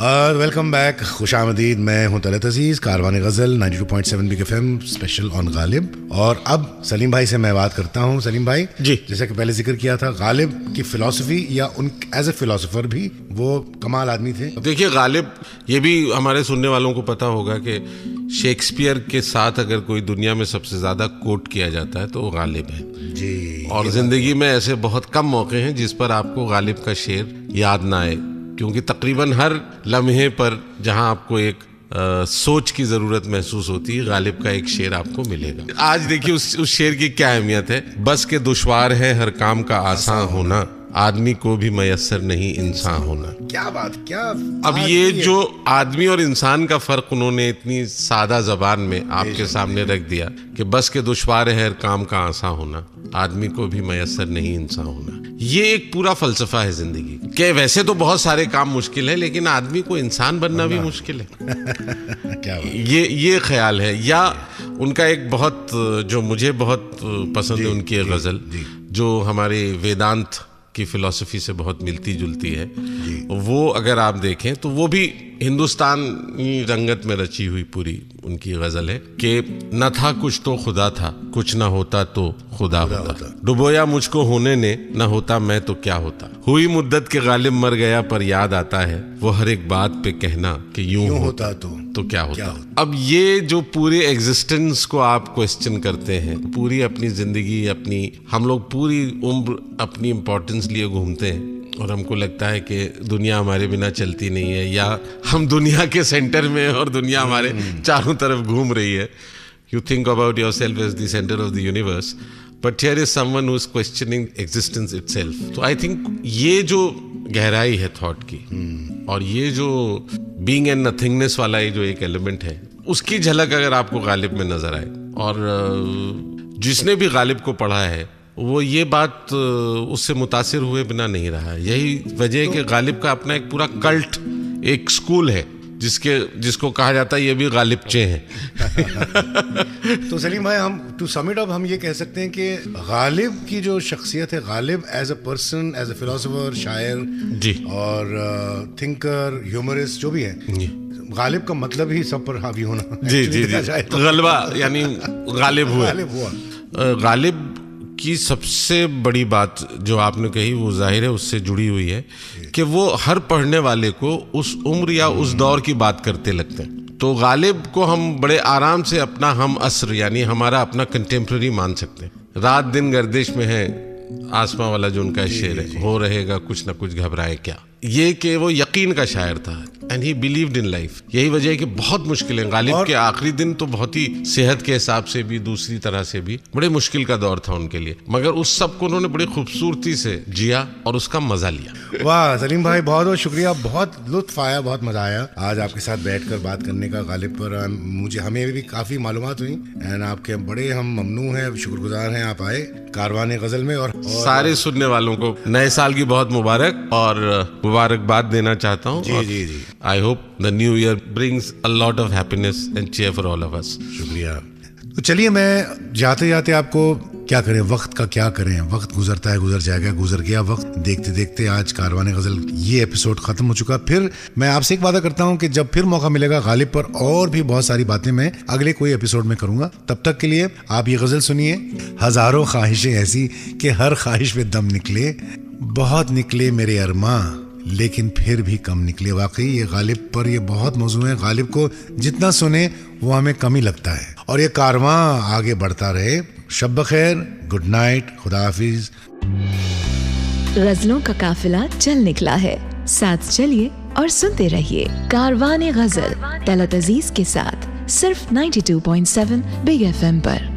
Welcome back, खुशामदीद। मैं हूं तलत अजीज, कारवान गज़ल 92.7 big FM special on Ghalib. और अब सलीम भाई से मैं बात करता हूं। सलीम भाई जी, जैसे कि पहले जिक्र किया था, गालिब की फिलॉसफी या उन एज ए फिलोसोफर भी वो कमाल आदमी थे। देखिए गालिब, ये भी हमारे सुनने वालों को पता होगा कि शेक्सपियर के साथ अगर कोई दुनिया में सबसे ज्यादा कोट किया जाता है तो वो गालिब है जी। और जिंदगी में ऐसे बहुत कम मौके हैं जिस पर आपको गालिब का शेर याद ना आए, क्योंकि तकरीबन हर लम्हे पर जहां आपको एक सोच की जरूरत महसूस होती है, गालिब का एक शेर आपको मिलेगा। आज देखिए उस शेर की क्या अहमियत है। बस के दुश्वार है हर काम का आसान होना, आदमी को भी मयस्सर नहीं इंसान होना। क्या बात, क्या अब ये जो आदमी और इंसान का फर्क उन्होंने इतनी सादा जबान में आपके सामने रख दिया कि बस के दुश्वार है हर काम का आसान होना, आदमी को भी मयस्सर नहीं इंसान होना। ये एक पूरा फलसफा है जिंदगी के। वैसे तो बहुत सारे काम मुश्किल है, लेकिन आदमी को इंसान बनना भी मुश्किल है। क्या बात? ये ख्याल है। या उनका एक बहुत, जो मुझे बहुत पसंद है, उनकी एक गजल जो हमारे वेदांत की फिलॉसफी से बहुत मिलती जुलती है, वो अगर आप देखें तो वो भी हिंदुस्तानी रंगत में रची हुई पूरी उनकी गजल है कि न था कुछ तो खुदा था, कुछ न होता तो खुदा होता, डुबोया मुझको होने ने, न होता मैं तो क्या होता, हुई मुद्दत के गालिब मर गया पर याद आता है, वो हर एक बात पे कहना कि यूं होता तो क्या होता। अब ये जो पूरे एग्जिस्टेंस को आप क्वेश्चन करते हैं, पूरी अपनी जिंदगी, अपनी हम लोग पूरी उम्र अपनी इम्पोर्टेंस लिए घूमते हैं और हमको लगता है कि दुनिया हमारे बिना चलती नहीं है, या हम दुनिया के सेंटर में और दुनिया हमारे चारों तरफ घूम रही है। You think about yourself as the centre of the universe, but here is someone who is questioning existence itself. तो आई थिंक ये जो गहराई है थॉट की और ये जो बीइंग एंड नथिंगनेस वाला ये जो एक एलिमेंट है, उसकी झलक अगर आपको गालिब में नजर आए, और जिसने भी गालिब को पढ़ा है वो ये बात उससे मुतासिर हुए बिना नहीं रहा है। यही वजह है कि गालिब का अपना एक पूरा कल्ट, एक स्कूल है जिसको कहा जाता है ये भी गालिबचे हैं। तो सलीम भाई, हम टू सम इट अप हम ये कह सकते हैं कि गालिब की जो शख्सियत है, Ghalib as a person, as a philosopher, शायर जी, और थिंकर, ह्यूमरिस्ट जो भी है, गालिब का मतलब ही सब पर हावी होना। जी जी जी, गलबा यानी गालिब हुआ। गालिब की सबसे बड़ी बात जो आपने कही वो जाहिर है उससे जुड़ी हुई है कि वो हर पढ़ने वाले को उस उम्र या उस दौर की बात करते लगते हैं। तो गालिब को हम बड़े आराम से अपना हम असर यानी हमारा अपना कंटेम्प्रेरी मान सकते हैं। रात दिन गर्दिश में है आसमां वाला जो उनका शेर है, हो रहेगा कुछ ना कुछ घबराए क्या, ये कि वो यकीन का शायर था and he believed in life. यही वजह है कि बहुत मुश्किल है। गालिब के आखिरी दिन तो बहुत ही सेहत के हिसाब से भी, दूसरी तरह से भी बड़े मुश्किल का दौर था उनके लिए, मगर उस सब को उन्होंने बड़ी खूबसूरती से जिया और उसका मजा लिया। वाह सलीम भाई, बहुत बहुत शुक्रिया, बहुत लुत्फ आया, बहुत मजा आया आज आपके साथ बैठकर बात करने का गालिब पर। हमें भी काफी मालूमात हुई एंड आपके बड़े हम ममनू हैं, शुक्रगुजार हैं आप आए कारवाने गजल में। और सारे सुनने वालों को नए साल की बहुत मुबारक और मुबारकबाद देना चाहता हूँ। जी जी जी। I hope the new year brings a lot of happiness and cheer for all of us. शुक्रिया। तो चलिए, मैं जाते जाते आपको क्या करें, वक्त का क्या करें, वक्त गुजरता है, गुजर जाएगा, गुजर गया वक्त। देखते देखते आज कारवाने गजल ये एपिसोड खत्म हो चुका। फिर मैं आपसे एक वादा करता हूँ कि जब फिर मौका मिलेगा गालिब पर और भी बहुत सारी बातें मैं अगले कोई एपिसोड में करूंगा। तब तक के लिए आप ये गजल सुनिए। हजारों ख्वाहिशें ऐसी कि हर ख्वाहिश पे दम निकले, बहुत निकले मेरे अरमां लेकिन फिर भी कम निकले। वाकई ये गालिब पर ये बहुत मौजू है। गालिब को जितना सुने वो हमें कम ही लगता है। और ये कारवां आगे बढ़ता रहे। शब खैर, गुड नाइट, खुदा हाफिज। गजलों का काफिला चल निकला है, साथ चलिए और सुनते रहिए कारवाने गजल तलत अजीज के साथ, सिर्फ 92.7 बिग एफएम पर।